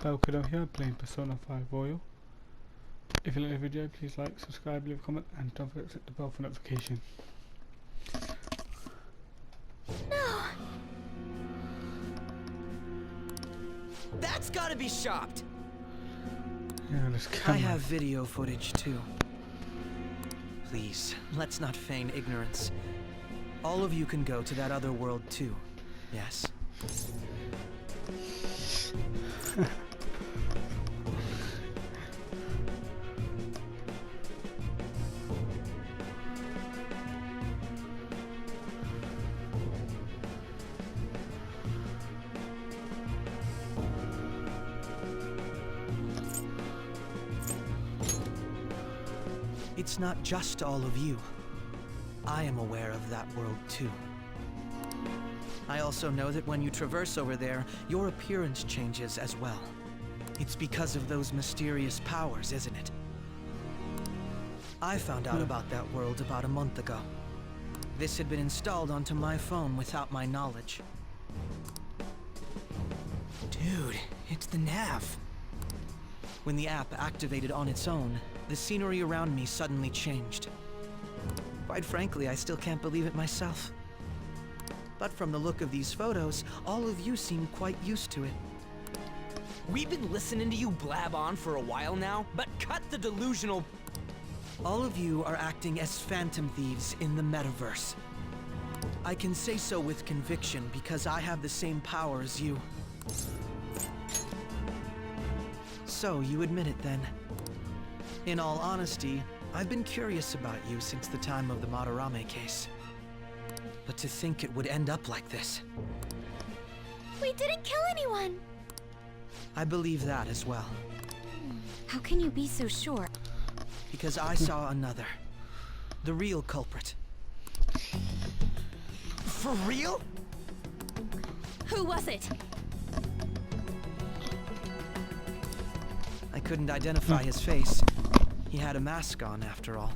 Belkado here, playing Persona 5 Royal. If you like the video, please like, subscribe, leave a comment, and don't forget to hit the bell for notification. No! That's gotta be shopped! Yeah, this I camera. have video footage too. Please, let's not feign ignorance. All of you can go to that other world too. Yes? It's not just all of you. I am aware of that world too. I also know that when you traverse over there, your appearance changes as well. It's because of those mysterious powers, isn't it? I found out about that world about a month ago. This had been installed onto my phone without my knowledge. Dude, it's the nav. When the app activated on its own, the scenery around me suddenly changed. Quite frankly, I still can't believe it myself. But from the look of these photos, all of you seem quite used to it. We've been listening to you blab on for a while now, but cut the delusional... All of you are acting as phantom thieves in the metaverse. I can say so with conviction because I have the same power as you. So, you admit it then. In all honesty, I've been curious about you since the time of the Madarame case. But to think it would end up like this. We didn't kill anyone! I believe that as well. How can you be so sure? Because I saw another. The real culprit. For real? Who was it? I couldn't identify his face. He had a mask on, after all.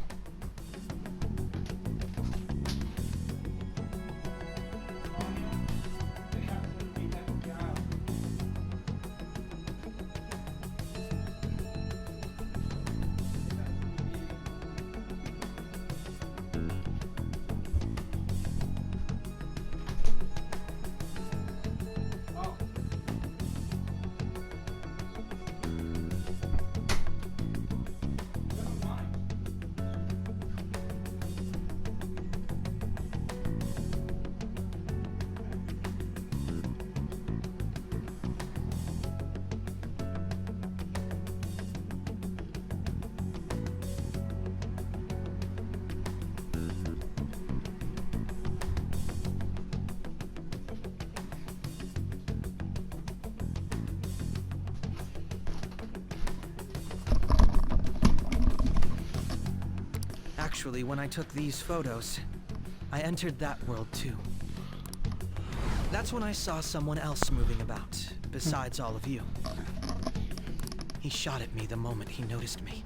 Actually, when I took these photos, I entered that world too. That's when I saw someone else moving about, besides all of you. He shot at me the moment he noticed me.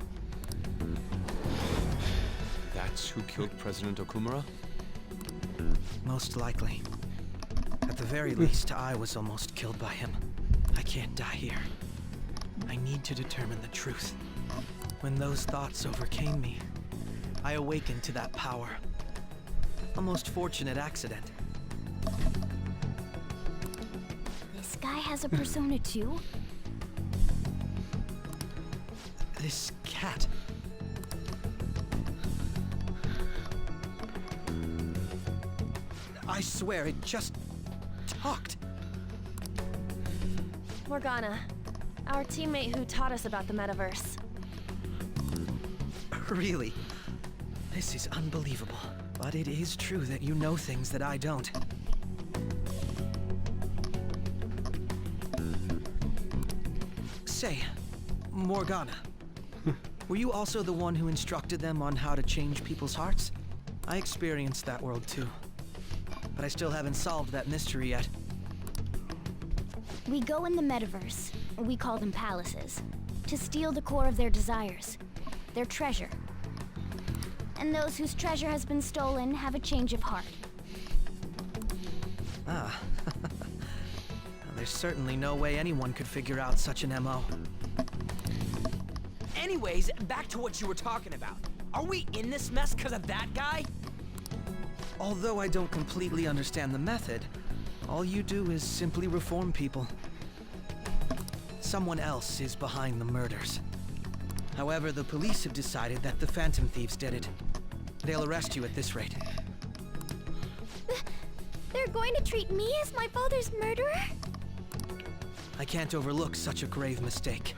That's who killed President Okumura? Most likely. At the very least, I was almost killed by him. I can't die here. I need to determine the truth. When those thoughts overcame me, I awakened to that power. A most fortunate accident. This guy has a persona too? This cat. I swear it just talked. Morgana, our teammate who taught us about the metaverse. Really? This is unbelievable. But it is true that you know things that I don't. Say, Morgana, were you also the one who instructed them on how to change people's hearts? I experienced that world too. But I still haven't solved that mystery yet. We go in the metaverse, we call them palaces, to steal the core of their desires, their treasure. And those whose treasure has been stolen have a change of heart. Ah. There's There's certainly no way anyone could figure out such an MO. Anyways, back to what you were talking about. Are we in this mess because of that guy? Although I don't completely understand the method, all you do is simply reform people. Someone else is behind the murders. However, the police have decided that the Phantom Thieves did it. They'll arrest you at this rate. They're going to treat me as my father's murderer? I can't overlook such a grave mistake.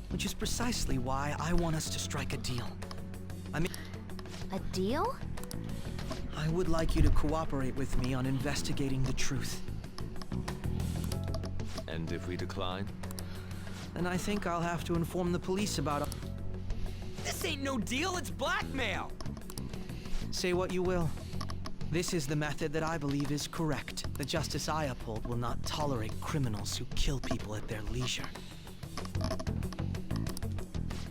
Which is precisely why I want us to strike a deal. A deal? I would like you to cooperate with me on investigating the truth. And if we decline? Then I think I'll have to inform the police about it. This ain't no deal, it's blackmail! Say what you will. This is the method that I believe is correct. The justice I uphold will not tolerate criminals who kill people at their leisure.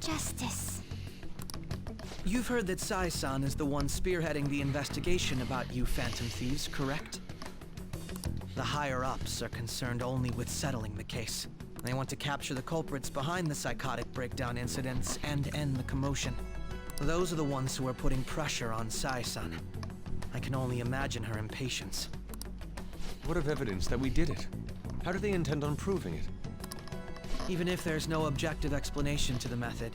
Justice. You've heard that Sai-san is the one spearheading the investigation about you Phantom Thieves, correct? The higher-ups are concerned only with settling the case. They want to capture the culprits behind the psychotic breakdown incidents and end the commotion. Those are the ones who are putting pressure on Sai-san. I can only imagine her impatience. What of evidence that we did it? How do they intend on proving it? Even if there's no objective explanation to the method,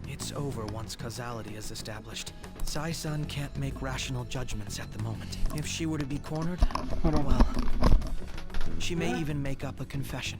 it's over once causality is established. Sai-san can't make rational judgments at the moment. If she were to be cornered, well, she may even make up a confession.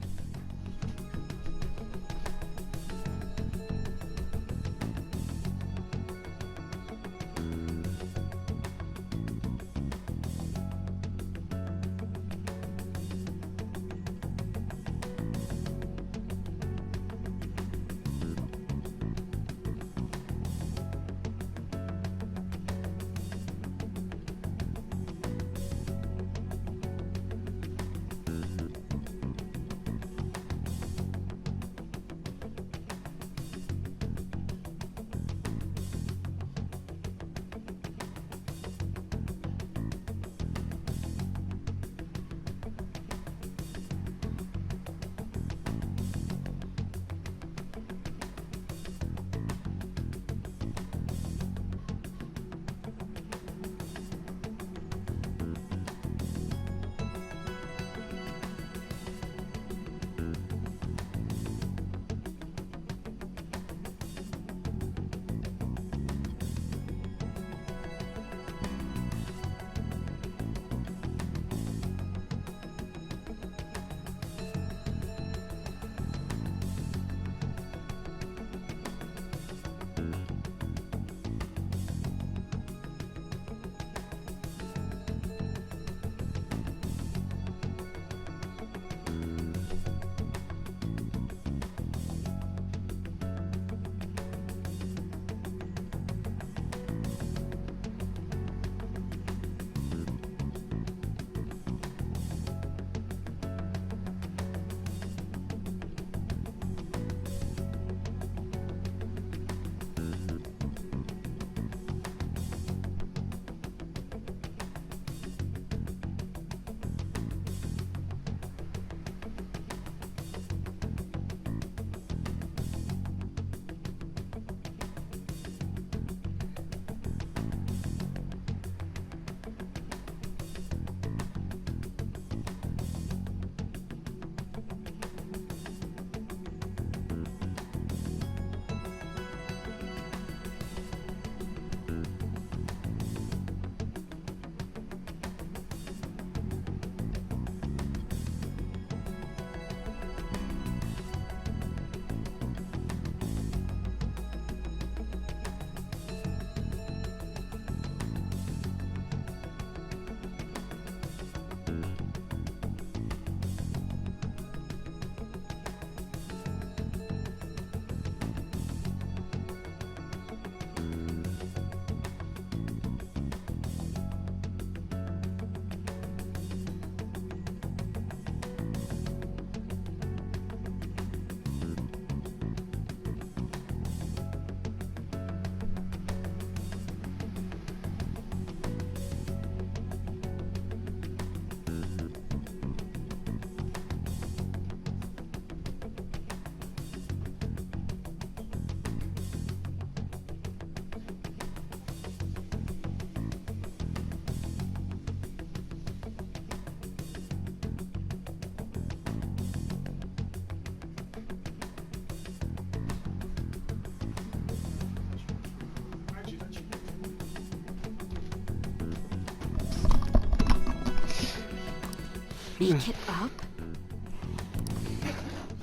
Make it up?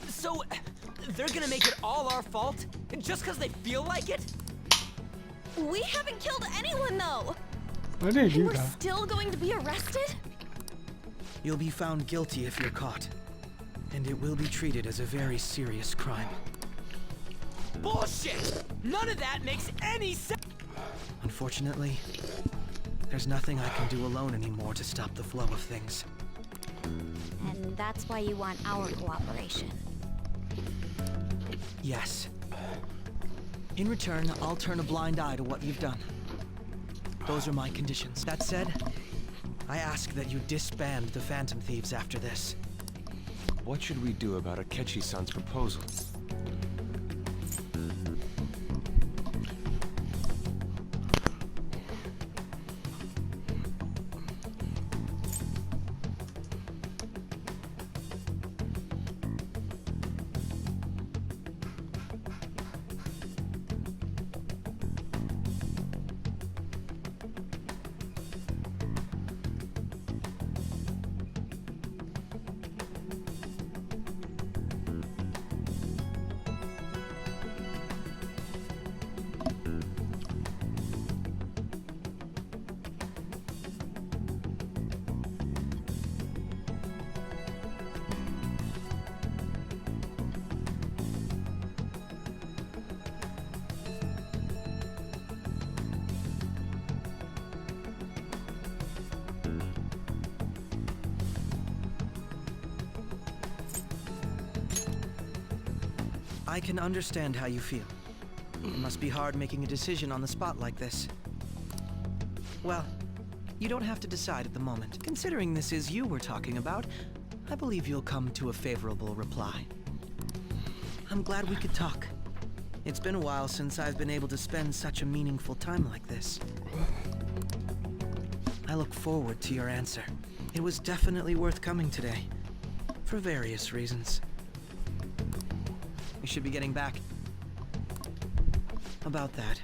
So, they're gonna make it all our fault? Just because they feel like it? We haven't killed anyone, though! Why did And you we're that? still going to be arrested? You'll be found guilty if you're caught. And it will be treated as a very serious crime. Bullshit! None of that makes any sense! Unfortunately, there's nothing I can do alone anymore to stop the flow of things. And that's why you want our cooperation. Yes. In return, I'll turn a blind eye to what you've done. Those are my conditions. That said, I ask that you disband the Phantom Thieves after this. What should we do about Akechi-san's proposal? I can understand how you feel. It must be hard making a decision on the spot like this. Well, you don't have to decide at the moment. Considering this is you we're talking about, I believe you'll come to a favorable reply. I'm glad we could talk. It's been a while since I've been able to spend such a meaningful time like this. I look forward to your answer. It was definitely worth coming today, for various reasons. We should be getting back. About that.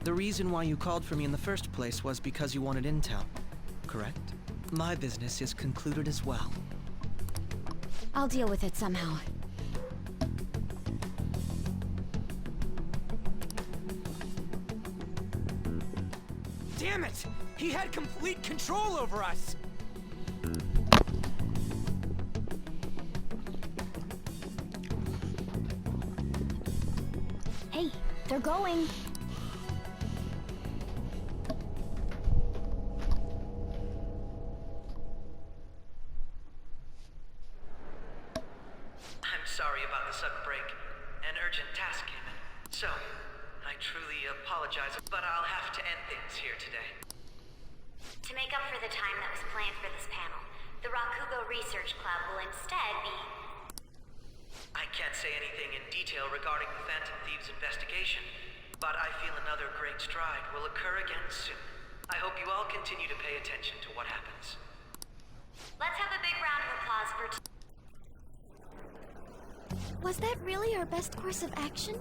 The reason why you called for me in the first place was because you wanted intel, correct? My business is concluded as well. I'll deal with it somehow. Damn it! He had complete control over us! Hey, they're going. I'm sorry about the sudden break. An urgent task came in. So, I truly apologize, but I'll have to end things here today. To make up for the time that was planned for this panel, the Rakugo Research Club will instead be... I can't say anything in detail regarding the Phantom Thieves investigation, but I feel another great stride will occur again soon. I hope you all continue to pay attention to what happens. Let's have a big round of applause for... Was that really our best course of action?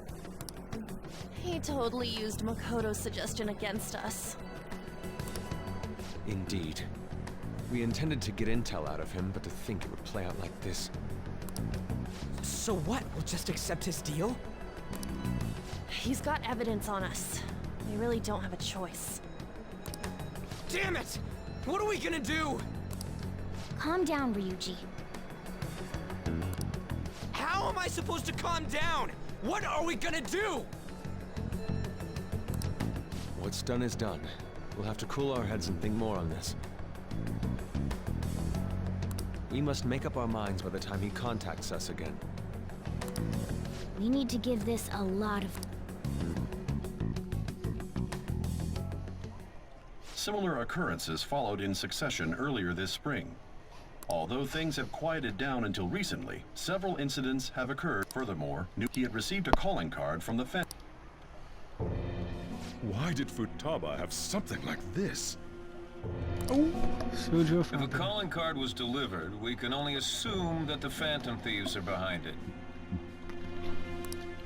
He totally used Makoto's suggestion against us. Indeed. We intended to get intel out of him, but to think it would play out like this. So what? We'll just accept his deal? He's got evidence on us. We really don't have a choice. Damn it! What are we gonna do? Calm down, Ryuji. How am I supposed to calm down? What are we gonna do? What's done is done. We'll have to cool our heads and think more on this. We must make up our minds by the time he contacts us again. We need to give this a lot of... Similar occurrences followed in succession earlier this spring. Although things have quieted down until recently, several incidents have occurred. Furthermore, he had received a calling card from the Phantom. Why did Futaba have something like this? Sujo If a calling card was delivered, we can only assume that the Phantom Thieves are behind it.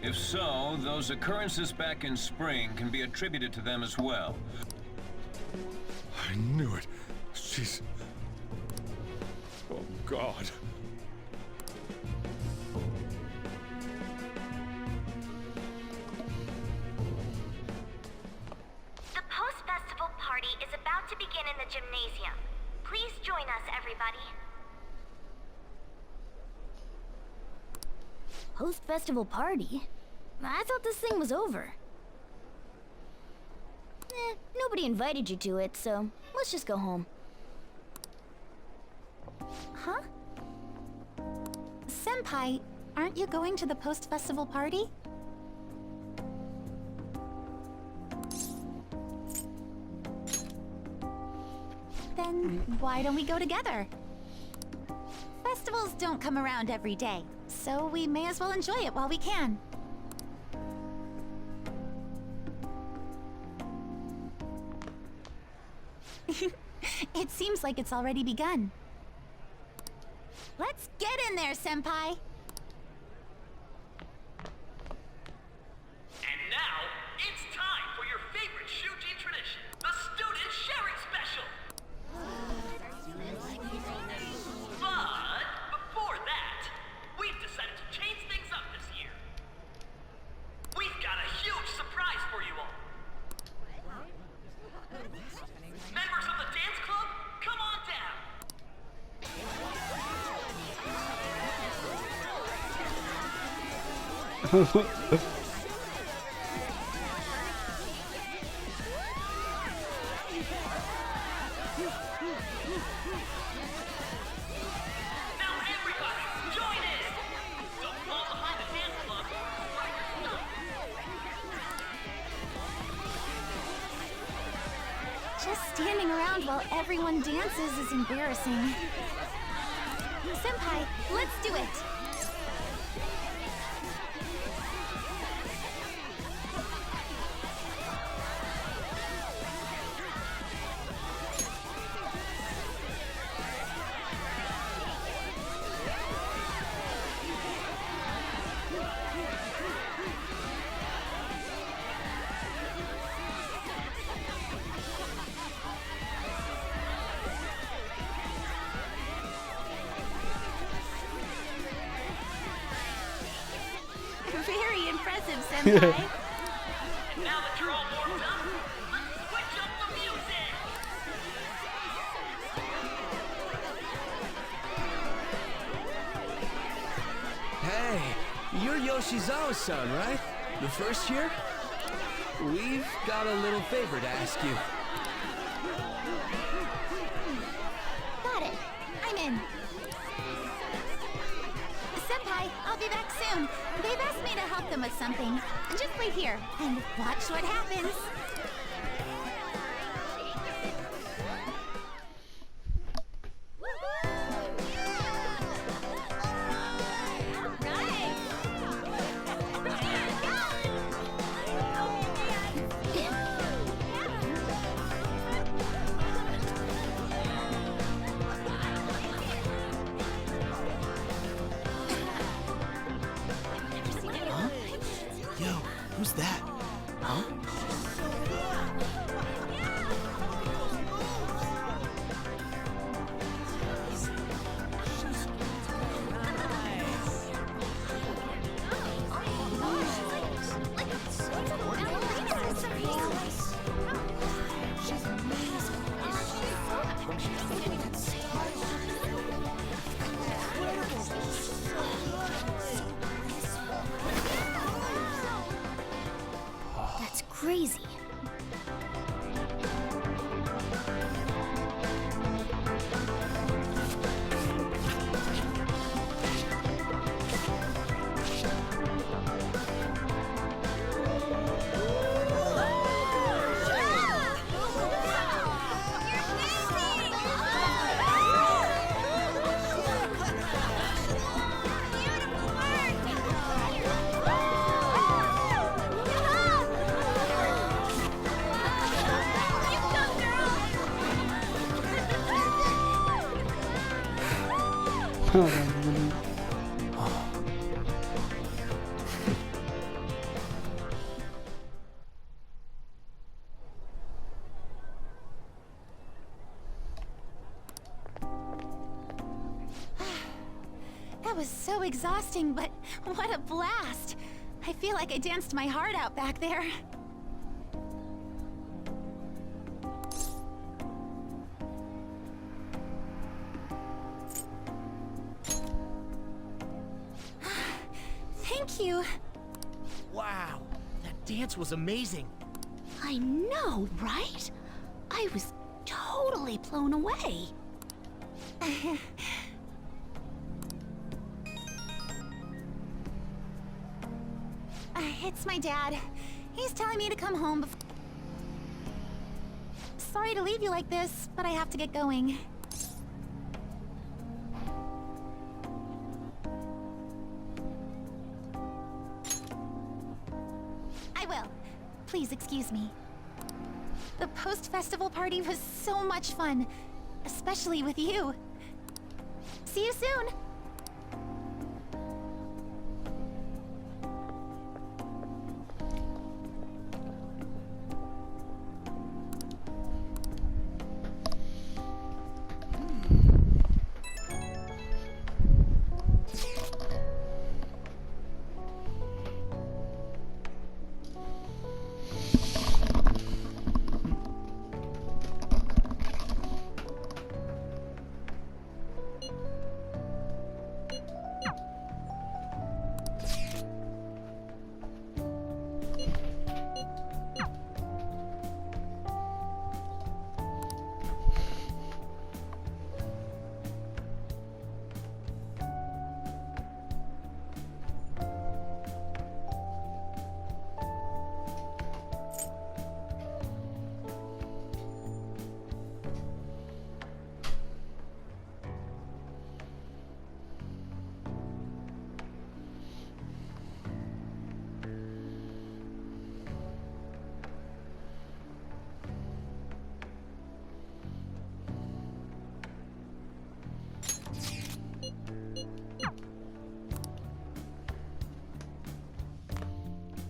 If so, those occurrences back in spring can be attributed to them as well. I knew it. She's... God. The post-festival party is about to begin in the gymnasium. Please join us, everybody. Post-festival party? I thought this thing was over. Nobody invited you to it, so let's just go home. Huh? Senpai, aren't you going to the post-festival party? Then why don't we go together? Festivals don't come around every day, so we may as well enjoy it while we can. It seems like it's already begun. Let's get in there, Senpai! And now, it's time for your favorite Shuji tradition, the Student Sharing Special! But before that, we've decided to change things up this year. We've got a huge surprise for you all. Members of the dance club, come on down! Now everybody, join in! Don't fall behind the dance club. Just standing around while everyone dances is embarrassing. Senpai, let's do it! Very impressive, Senpai. And now that you're all warmed up, let's switch up the music! Hey, you're Yoshizawa-san, right? The first year? We've got a little favor to ask you. Got it. I'm in. Senpai, I'll be back soon. They've asked me to help them with something. Just wait here and watch what happens. Yo, who's that? Huh? That's crazy. That was so exhausting, but what a blast! I feel like I danced my heart out back there. Thank you. Wow, that dance was amazing. I know, right? I was totally blown away. It's my dad. He's telling me to come home before... Sorry to leave you like this, but I have to get going. I will. Please excuse me. The post-festival party was so much fun, especially with you. See you soon!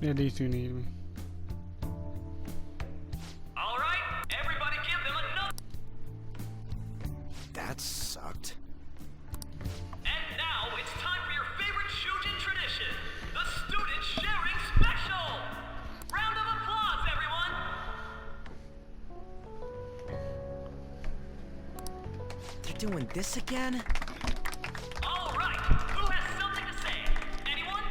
Yeah, these two need me. All right, everybody give them another. That sucked. And now it's time for your favorite Shujin tradition, the Student Sharing Special. Round of applause, everyone. They're doing this again? All right, who has something to say? Anyone?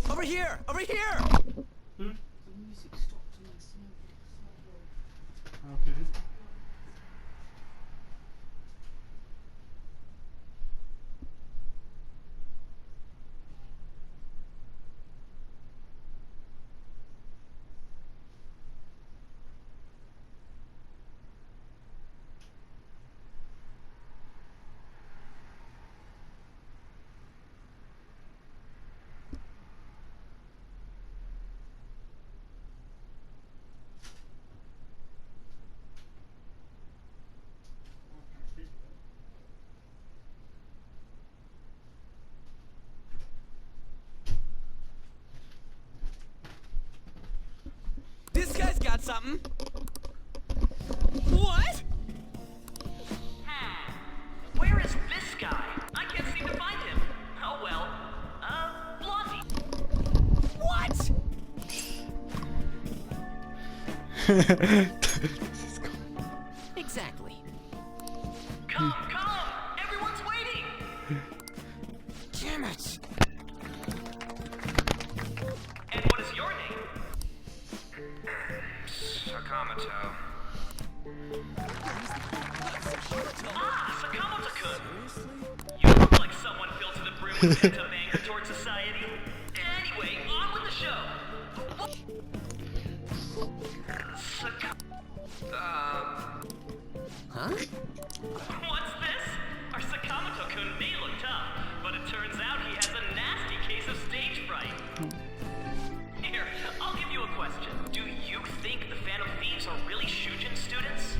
Over here! Over here! Okay. This guy's got something. What? Where is this guy? I can't seem to find him. Oh well. Blondie. What? Exactly. Come, everyone's waiting. Damn it! And what is your name? Sakamoto. Ah, Sakamoto-kun. You look like someone filled to the brim with pent-up anger towards society. Anyway, on with the show. Huh? What's this? Our Sakamoto-kun may look tough, but it turns out he has a nasty case of stage fright. Here, I'll give you a question. Do you think the Phantom Thieves are really Shujin students?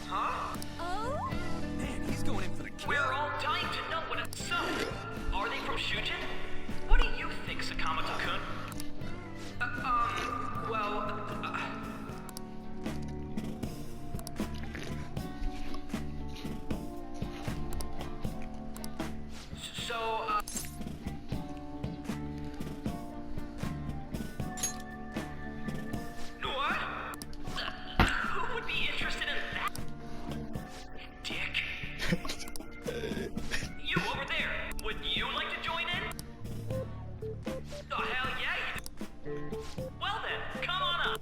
Huh? Oh? Man, he's going in for the kill. We're all dying to know what it's so. Are they from Shujin? What do you think, Sakamoto-kun? What? Who would be interested in that? Dick. You over there, would you like to join in? Oh, hell yeah. Well then, come on up.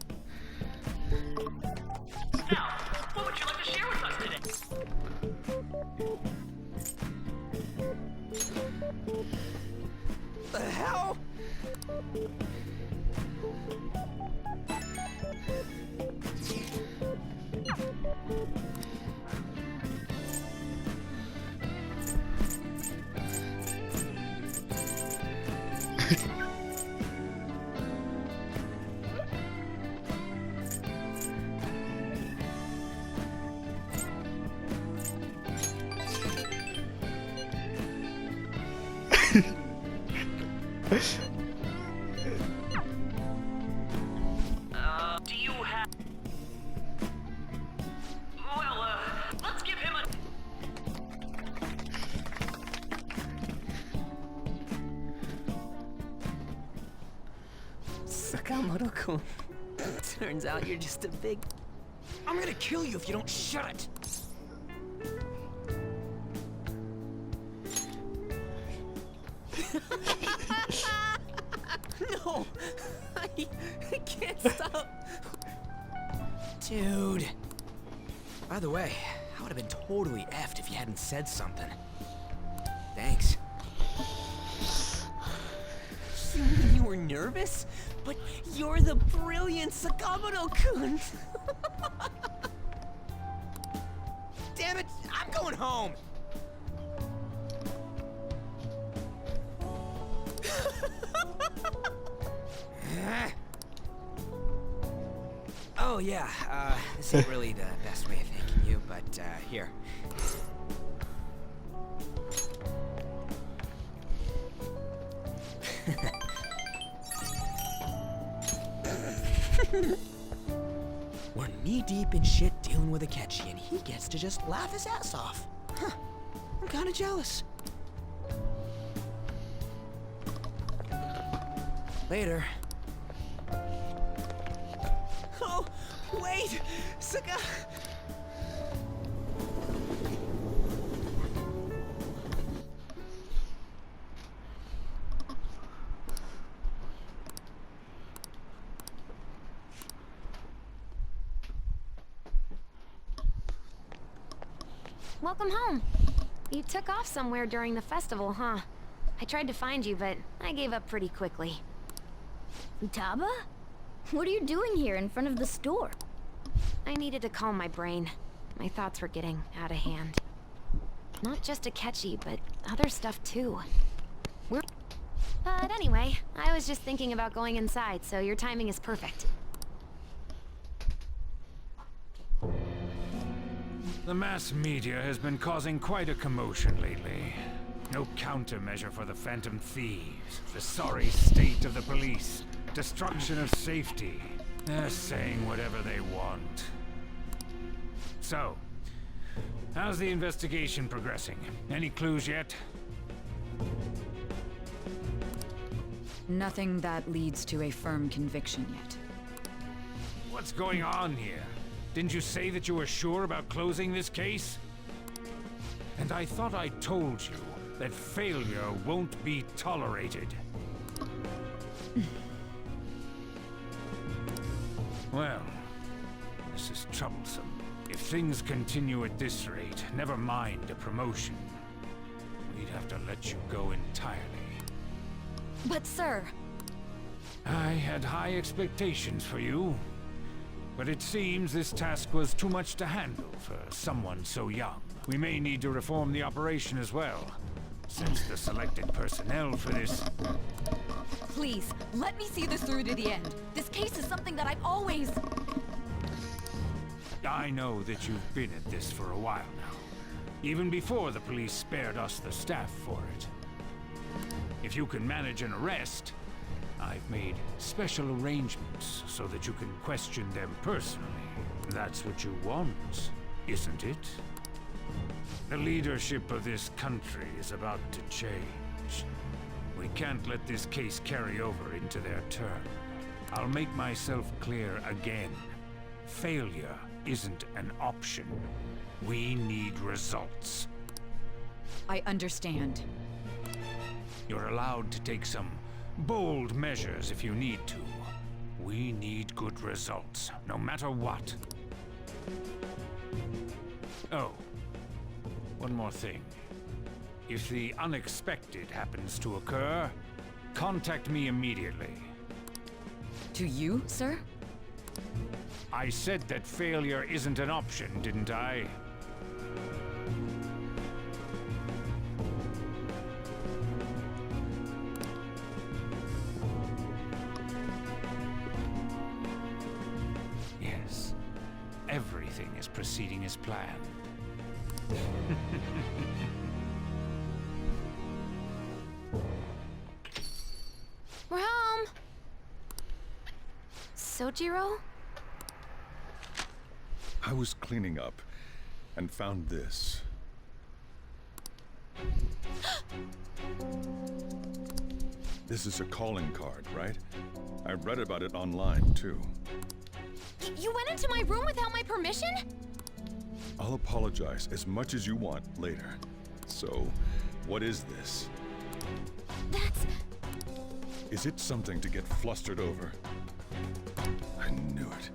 Now, what would you like to share with us today? The hell? Do you have... Well, let's give him a... Sakamoto-kun. Turns out you're just a big... I'm gonna kill you if you don't shut it! No! I can't stop! Dude. By the way, I would have been totally effed if you hadn't said something. Thanks. You were nervous? But you're the brilliant Sakamoto-kun! Damn it! I'm going home! Oh yeah, this ain't really the best way of thanking you, but here. We're knee-deep in shit dealing with Akechi, and he gets to just laugh his ass off. Huh. I'm kinda jealous. Later. Oh, wait! Saka... Welcome home. You took off somewhere during the festival, huh? I tried to find you, but I gave up pretty quickly. Futaba? What are you doing here in front of the store? I needed to calm my brain. My thoughts were getting out of hand. Not just Akechi, but other stuff too. But anyway, I was just thinking about going inside, so your timing is perfect. The mass media has been causing quite a commotion lately. No countermeasure for the Phantom Thieves, the sorry state of the police, destruction of safety. They're saying whatever they want. So, how's the investigation progressing? Any clues yet? Nothing that leads to a firm conviction yet. What's going on here? Didn't you say that you were sure about closing this case? And I thought I told you that failure won't be tolerated. Well, this is troublesome. If things continue at this rate, never mind a promotion. We'd have to let you go entirely. But sir... I had high expectations for you. But it seems this task was too much to handle for someone so young. We may need to reform the operation as well, since the selected personnel for this... Please, let me see this through to the end. This case is something that I've always... I know that you've been at this for a while now, even before the police spared us the staff for it. If you can manage an arrest, I've made special arrangements so that you can question them personally. That's what you want, isn't it? The leadership of this country is about to change. We can't let this case carry over into their term. I'll make myself clear again. Failure isn't an option. We need results. I understand. You're allowed to take some bold measures if you need to. We need good results, no matter what. Oh, one more thing. If the unexpected happens to occur, contact me immediately. To you, sir? I said that failure isn't an option, didn't I? Yes. Everything is proceeding as planned. We're home! Sojiro? I was cleaning up and found this. This is a calling card, right? I read about it online, too. You went into my room without my permission? I'll apologize as much as you want later. So, what is this? That's... Is it something to get flustered over? I knew it.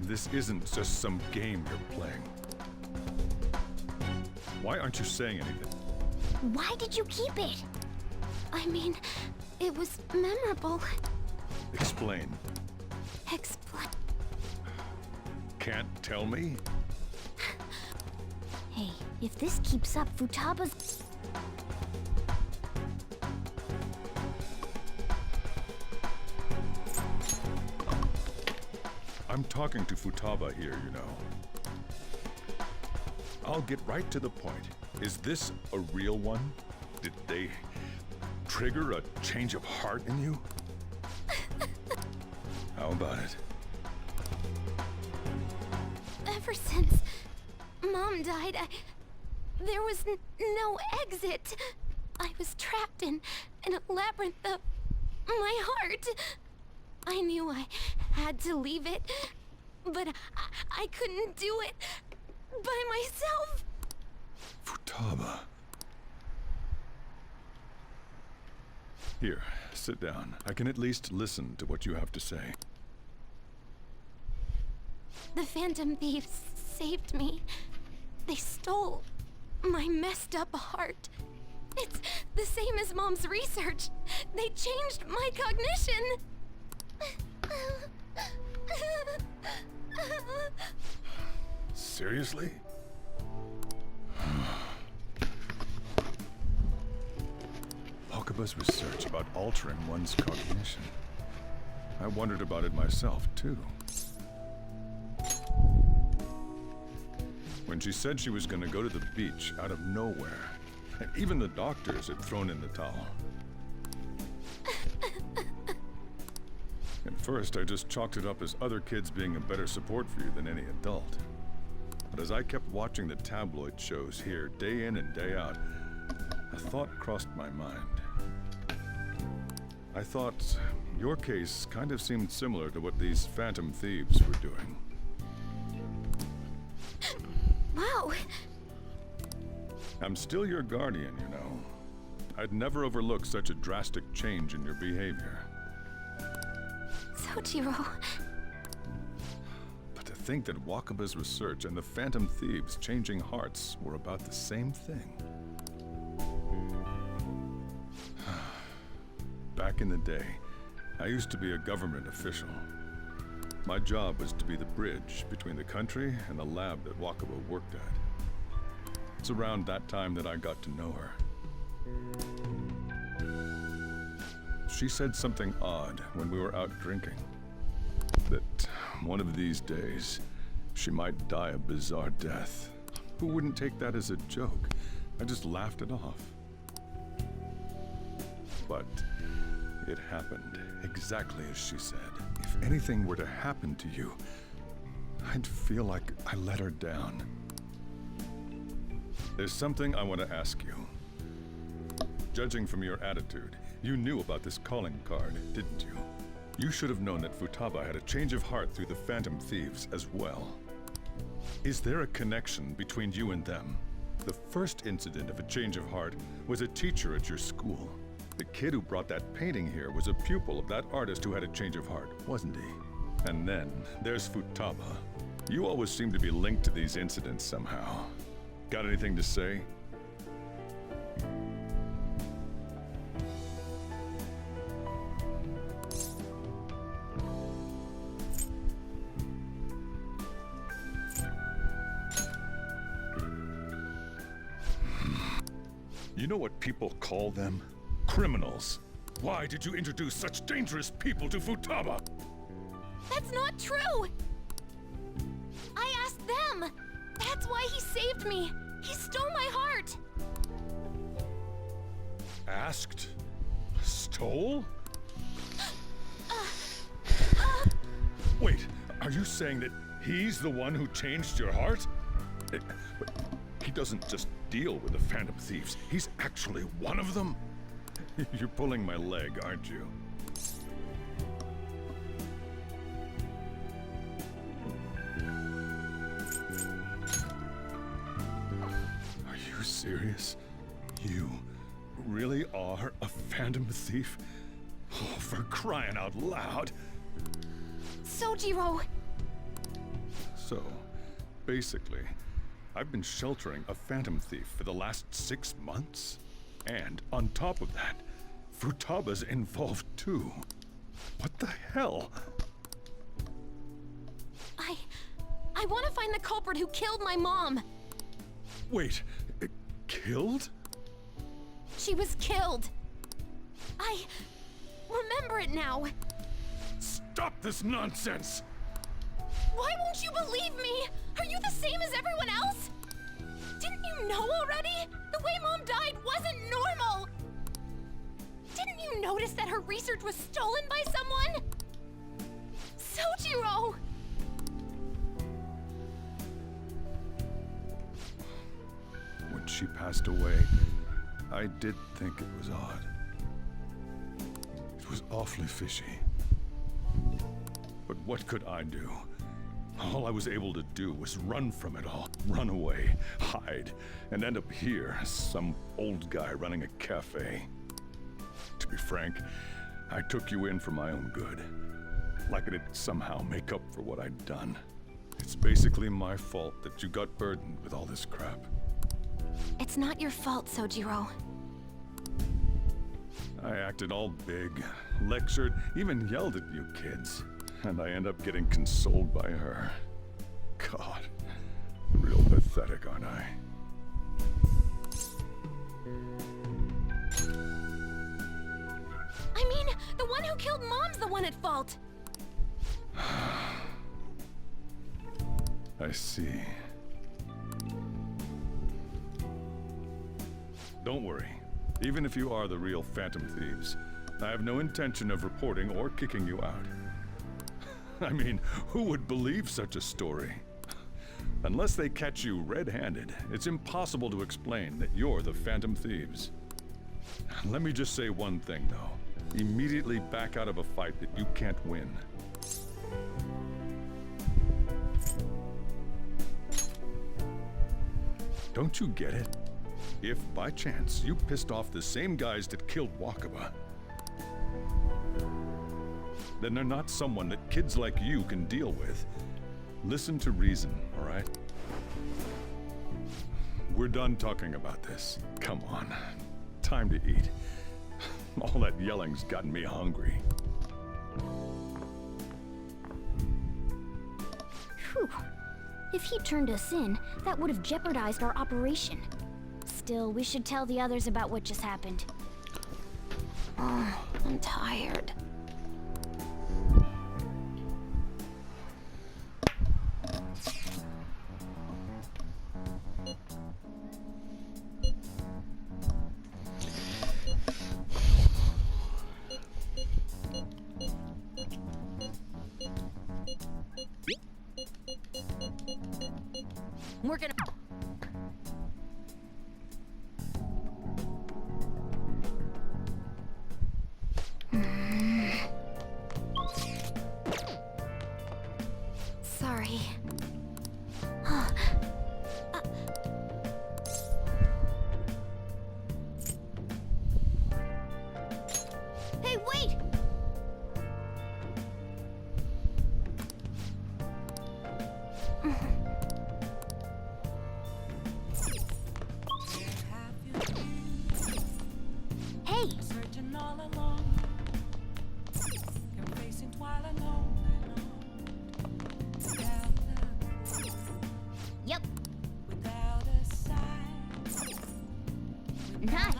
This isn't just some game you're playing. Why aren't you saying anything? Why did you keep it? I mean, it was memorable. Explain. Explain. Can't tell me? Hey, if this keeps up, Futaba's... I'm talking to Futaba here, you know. I'll get right to the point. Is this a real one? Did they trigger a change of heart in you? How about it? Ever since Mom died, there was no exit. I was trapped in a labyrinth of my heart. I knew I had to leave it, but I couldn't do it by myself. Futaba. Here, sit down. I can at least listen to what you have to say. The Phantom Thieves saved me. They stole my messed up heart. It's the same as Mom's research. They changed my cognition. Seriously? Wakaba's research about altering one's cognition. I wondered about it myself, too. When she said she was going to go to the beach out of nowhere, and even the doctors had thrown in the towel. At first, I just chalked it up as other kids being a better support for you than any adult. But as I kept watching the tabloid shows here, day in and day out, a thought crossed my mind. I thought your case kind of seemed similar to what these Phantom Thieves were doing. Wow. I'm still your guardian, you know. I'd never overlook such a drastic change in your behavior. Sojiro. But to think that Wakaba's research and the Phantom Thieves changing hearts were about the same thing. Back in the day, I used to be a government official. My job was to be the bridge between the country and the lab that Wakaba worked at. It's around that time that I got to know her. She said something odd when we were out drinking. That one of these days, she might die a bizarre death. Who wouldn't take that as a joke? I just laughed it off. But it happened exactly as she said. If anything were to happen to you, I'd feel like I let her down. There's something I want to ask you. Judging from your attitude, you knew about this calling card, didn't you? You should have known that Futaba had a change of heart through the Phantom Thieves as well. Is there a connection between you and them? The first incident of a change of heart was a teacher at your school. The kid who brought that painting here was a pupil of that artist who had a change of heart, wasn't he? And then there's Futaba. You always seem to be linked to these incidents somehow. Got anything to say? You know what people call them? Criminals. Why did you introduce such dangerous people to Futaba? That's not true! I asked them! That's why he saved me! He stole my heart! Asked? Stole? Wait, are you saying that he's the one who changed your heart? He doesn't just deal with the Phantom Thieves. He's actually one of them? You're pulling my leg, aren't you? Are you serious? You really are a Phantom Thief? Oh, for crying out loud! Sojiro! So, basically, I've been sheltering a Phantom Thief for the last 6 months. And on top of that, Futaba's involved too. What the hell? I want to find the culprit who killed my mom. Wait, killed? She was killed. I remember it now. Stop this nonsense! Why won't you believe me? Are you the same as everyone else? Didn't you know already? The way Mom died wasn't normal! Didn't you notice that her research was stolen by someone? Sojiro! When she passed away, I did think it was odd. It was awfully fishy. But what could I do? All I was able to do was run from it all. Run away, hide, and end up here as some old guy running a cafe. To be frank, I took you in for my own good. Like it'd somehow make up for what I'd done. It's basically my fault that you got burdened with all this crap. It's not your fault, Sojiro. I acted all big, lectured, even yelled at you kids. And I end up getting consoled by her. God, real pathetic, aren't I? I mean, the one who killed Mom's the one at fault. I see. Don't worry. Even if you are the real Phantom Thieves, I have no intention of reporting or kicking you out. I mean, who would believe such a story? Unless they catch you red-handed, it's impossible to explain that you're the Phantom Thieves. Let me just say one thing, though. Immediately back out of a fight that you can't win. Don't you get it? If, by chance, you pissed off the same guys that killed Wakaba, then they're not someone that kids like you can deal with. Listen to reason, all right? We're done talking about this. Come on. Time to eat. All that yelling's gotten me hungry. Phew. If he turned us in, that would have jeopardized our operation. Still, we should tell the others about what just happened. Oh, I'm tired. We're gonna... Nice.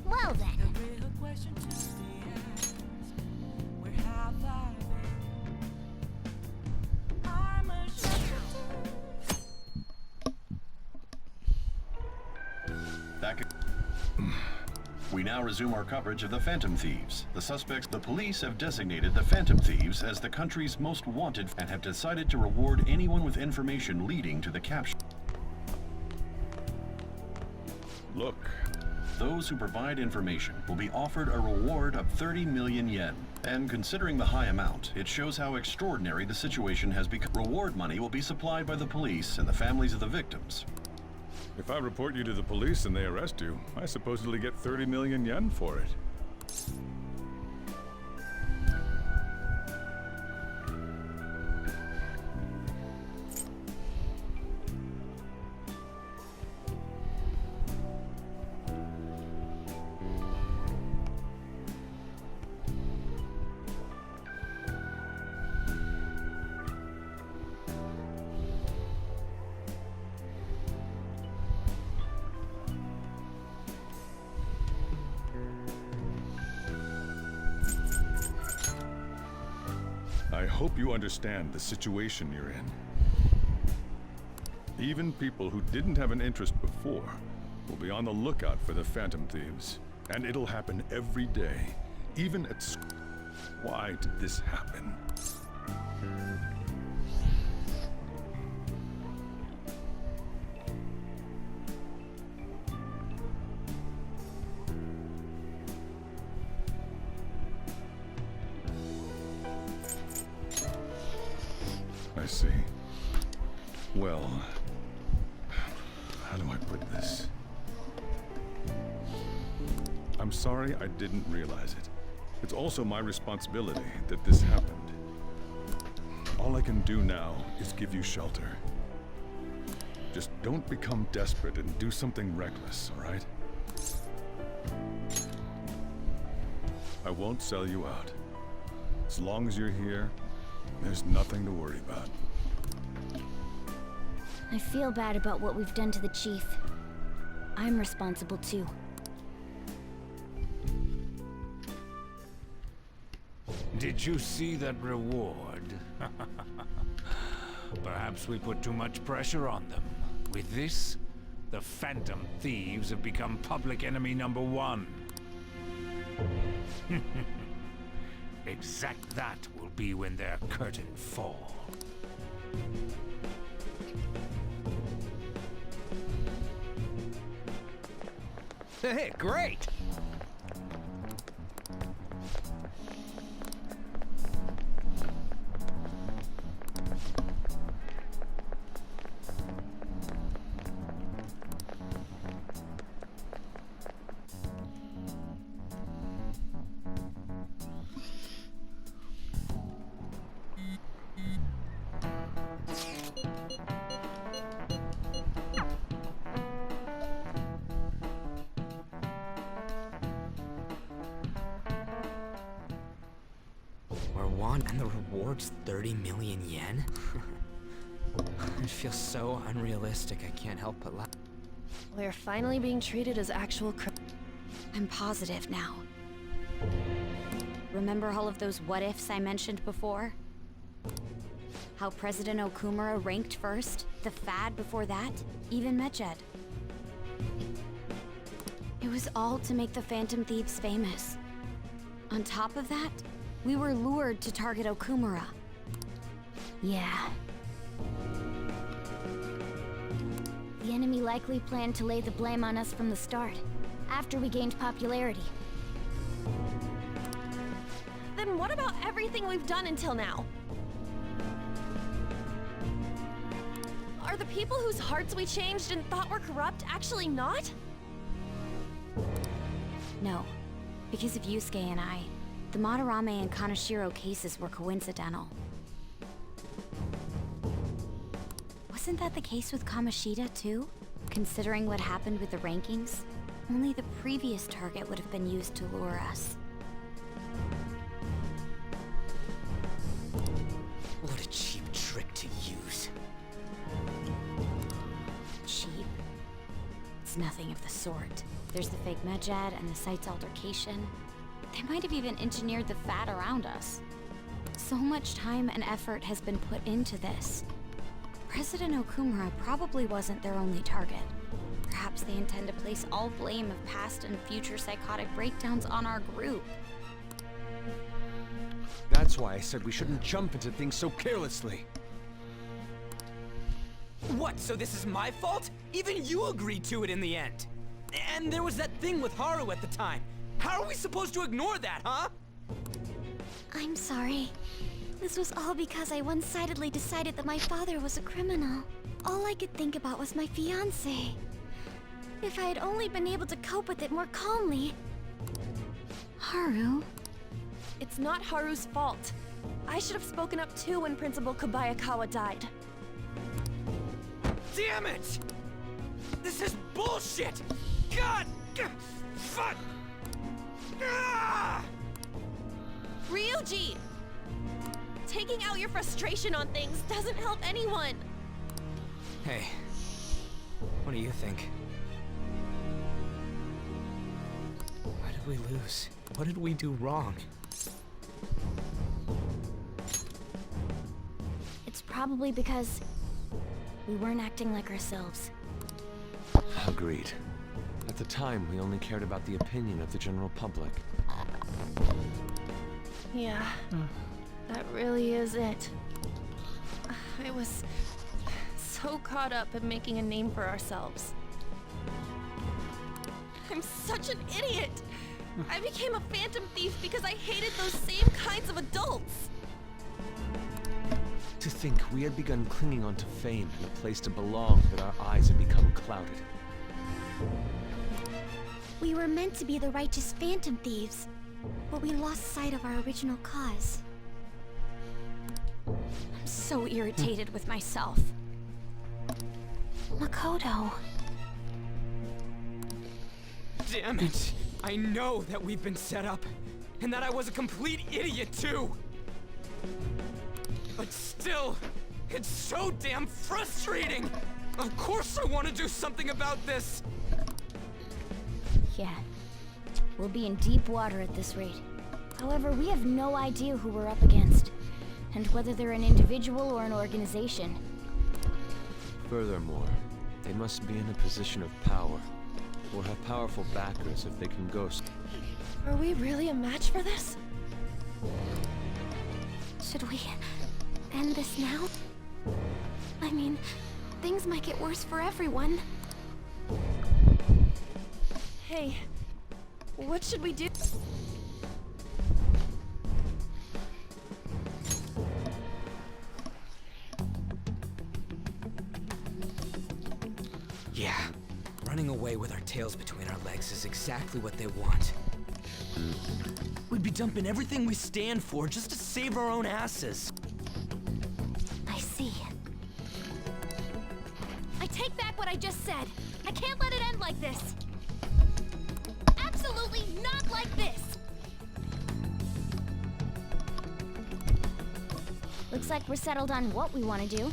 Well then. We now resume our coverage of the Phantom Thieves. The police have designated the Phantom Thieves as the country's most wanted and have decided to reward anyone with information leading to the capture. Look. Those who provide information will be offered a reward of 30 million yen. And considering the high amount, it shows how extraordinary the situation has become. Reward money will be supplied by the police and the families of the victims. If I report you to the police and they arrest you, I supposedly get 30 million yen for it. I hope you understand the situation you're in. Even people who didn't have an interest before will be on the lookout for the Phantom Thieves. And it'll happen every day, even at school. Why did this happen? I see. Well, how do I put this? I'm sorry I didn't realize it. It's also my responsibility that this happened. All I can do now is give you shelter. Just don't become desperate and do something reckless, all right? I won't sell you out. As long as you're here, there's nothing to worry about. I feel bad about what we've done to the chief. I'm responsible too. Did you see that reward? Perhaps we put too much pressure on them. With this, the Phantom Thieves have become public enemy #1. Exact that will be when their curtain falls. Hey, great! And the reward's 30 million yen? It feels so unrealistic, I can't help but laugh. We're finally being treated as actual I'm positive now. Remember all of those what-ifs I mentioned before? How President Okumura ranked first, the Fad before that, even Medjed. It was all to make the Phantom Thieves famous. On top of that, we were lured to target Okumura. Yeah. The enemy likely planned to lay the blame on us from the start, after we gained popularity. Then what about everything we've done until now? Are the people whose hearts we changed and thought were corrupt actually not? No. Because of Yusuke and I, the Madarame and Kaneshiro cases were coincidental. Wasn't that the case with Kamoshida, too? Considering what happened with the rankings, only the previous target would have been used to lure us. What a cheap trick to use. Cheap? It's There's nothing of the sort. There's the fake Medjed and the site's altercation. They might have even engineered the fat around us. So much time and effort has been put into this. President Okumura probably wasn't their only target. Perhaps they intend to place all blame of past and future psychotic breakdowns on our group. That's why I said we shouldn't jump into things so carelessly. What, so this is my fault? Even you agreed to it in the end. And there was that thing with Haru at the time. How are we supposed to ignore that, huh? I'm sorry. This was all because I one-sidedly decided that my father was a criminal. All I could think about was my fiancé. If I had only been able to cope with it more calmly. Haru? It's not Haru's fault. I should have spoken up too when Principal Kobayakawa died. Damn it! This is bullshit! God! Fuck! Ah! Ryuji! Taking out your frustration on things doesn't help anyone. Hey, what do you think? Why did we lose? What did we do wrong? It's probably because we weren't acting like ourselves. Agreed. At the time, we only cared about the opinion of the general public. Yeah, that really is it. I was so caught up in making a name for ourselves. I'm such an idiot! I became a phantom thief because I hated those same kinds of adults! To think we had begun clinging onto fame and a place to belong that our eyes had become clouded. We were meant to be the righteous phantom thieves, but we lost sight of our original cause. I'm so irritated with myself. Makoto. Damn it! I know that we've been set up, and that I was a complete idiot too! But still, it's so damn frustrating! Of course I want to do something about this! Yeah. We'll be in deep water at this rate. However, we have no idea who we're up against, and whether they're an individual or an organization. Furthermore, they must be in a position of power, or have powerful backers if they can ghost. Are we really a match for this? Should we end this now? I mean, things might get worse for everyone. Hey, what should we do? Yeah, running away with our tails between our legs is exactly what they want. We'd be dumping everything we stand for just to save our own asses. I see. I take back what I just said. I can't let it end like this. Absolutely not like this. Looks like we're settled on what we want to do.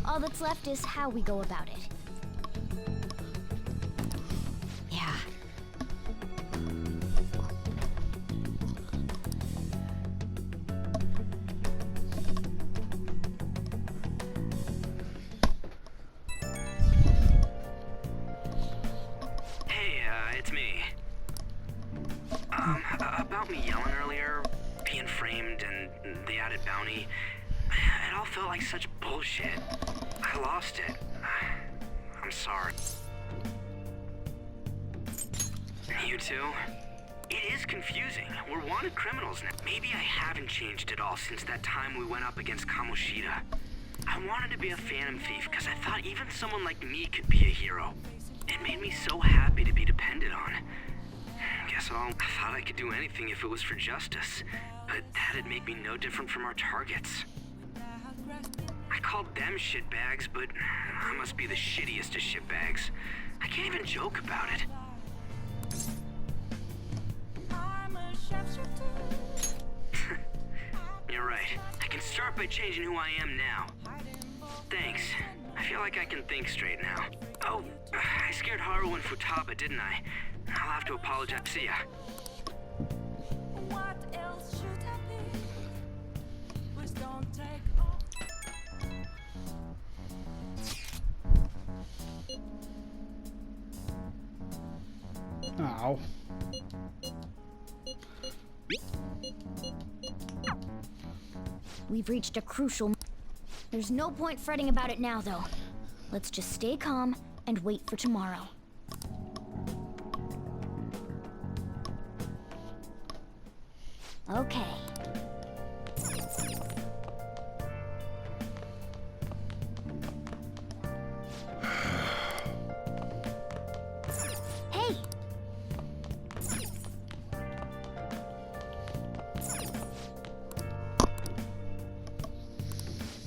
All that's left is how we go about it. Yeah. Hey, it's me. About me yelling earlier, being framed, and the added bounty, it all felt like such bullshit. I lost it. I'm sorry. You too? It is confusing. We're wanted criminals now. Maybe I haven't changed at all since that time we went up against Kamoshida. I wanted to be a phantom thief because I thought even someone like me could be a hero. It made me so happy to be depended on. Guess I thought I could do anything if it was for justice, but that'd make me no different from our targets. I called them shitbags, but I must be the shittiest of shitbags. I can't even joke about it. You're right. I can start by changing who I am now. Thanks. I feel like I can think straight now. Oh, I scared Haru and Futaba, didn't I? I'll have to apologize. See ya. What else should I be? Please don't take off. Ow. We've reached a crucial... There's no point fretting about it now, though. Let's just stay calm and wait for tomorrow. Okay. Hey!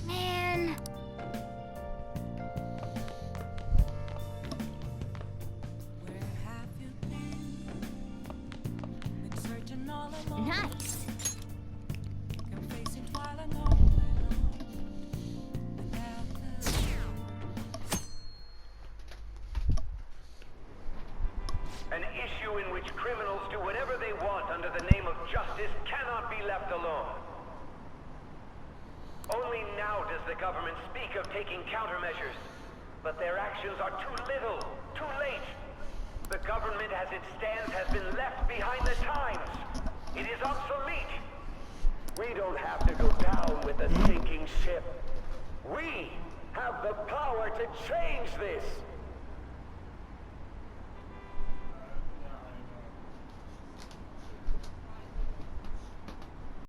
Man. Where have you been searching all along. Nice. Can face it while I know without the An issue in which criminals do whatever they want under the name of justice cannot be left alone. Only now does the government speak of taking countermeasures, but their actions are too little, too late. The government as it stands has been left behind the times. It is obsolete. We don't have to go down with the sinking ship. We have the power to change this.